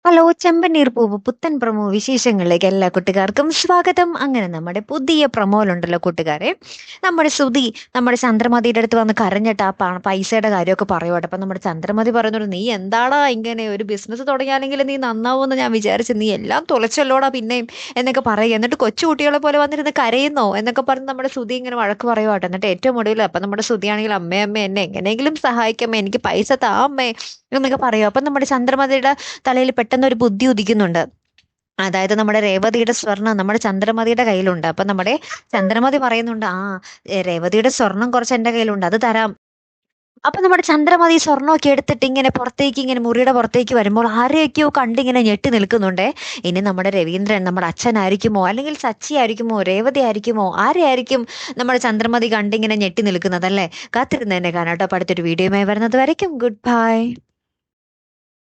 Hello ചെമ്പനീർ പൂവ് പുത്തൻ promo വിശേഷങ്ങളിലേക്ക് എല്ലാ കൂട്ടുകാർക്കും സ്വാഗതം. അങ്ങനെ നമ്മുടെ പുതിയ പ്രൊമോയിലുണ്ടല്ലോ കൂട്ടുകാരെ, നമ്മുടെ ശ്രുതി നമ്മുടെ ചന്ദ്രമതിയുടെ അടുത്ത് വന്ന് കരഞ്ഞിട്ട് ആ പൈസയുടെ കാര്യമൊക്കെ പറയുവാട്ടെ. അപ്പൊ നമ്മുടെ ചന്ദ്രമതി പറയുന്നുണ്ട്, നീ എന്താടാ ഇങ്ങനെ ഒരു ബിസിനസ് തുടങ്ങിയാലെങ്കിൽ നീ നന്നാവുമെന്ന് ഞാൻ വിചാരിച്ചു, നീ എല്ലാം തുലച്ചല്ലോടാ പിന്നെയും എന്നൊക്കെ പറയുക. എന്നിട്ട് കൊച്ചു കുട്ടികളെ പോലെ വന്നിരുന്ന് കരയുന്നോ എന്നൊക്കെ പറഞ്ഞ് നമ്മുടെ ശ്രുതി ഇങ്ങനെ വഴക്ക് പറയുവാട്ടെ. എന്നിട്ട് ഏറ്റവും ഒടുവിൽ അപ്പൊ നമ്മുടെ ശ്രുതിയാണെങ്കിൽ അമ്മേ അമ്മേ എന്നെ എങ്ങനെയെങ്കിലും സഹായിക്കമ്മേ, എനിക്ക് പൈസ താ അമ്മേ എന്നൊക്കെ പറയും. അപ്പൊ നമ്മുടെ ചന്ദ്രമതിയുടെ തലയിൽ പെട്ടെന്ന് ഒരു ബുദ്ധി ഉദിക്കുന്നുണ്ട്. അതായത് നമ്മുടെ രേവതിയുടെ സ്വർണം നമ്മുടെ ചന്ദ്രമതിയുടെ കയ്യിലുണ്ട്. അപ്പൊ നമ്മുടെ ചന്ദ്രമതി പറയുന്നുണ്ട്, രേവതിയുടെ സ്വർണം കുറച്ച് എന്റെ കയ്യിലുണ്ട്, അത് തരാം. അപ്പൊ നമ്മുടെ ചന്ദ്രമതി സ്വർണ്ണമൊക്കെ എടുത്തിട്ട് ഇങ്ങനെ പുറത്തേക്ക്, ഇങ്ങനെ മുറിയുടെ പുറത്തേക്ക് വരുമ്പോൾ ആരെയൊക്കെയോ കണ്ടിങ്ങനെ ഞെട്ടി നിൽക്കുന്നുണ്ടേ. ഇനി നമ്മുടെ രവീന്ദ്രൻ നമ്മുടെ അച്ഛനായിരിക്കുമോ, അല്ലെങ്കിൽ സച്ചി ആയിരിക്കുമോ, രേവതി ആയിരിക്കുമോ, ആരെയായിരിക്കും നമ്മുടെ ചന്ദ്രമതി കണ്ടിങ്ങനെ ഞെട്ടി നിൽക്കുന്നത് അല്ലേ? കാത്തിരുന്ന് തന്നെ കാണാട്ടോ. അപ്പൊ അടുത്തൊരു വീഡിയോയുമായി വരുന്നത് വരയ്ക്കും ഗുഡ് ബൈ.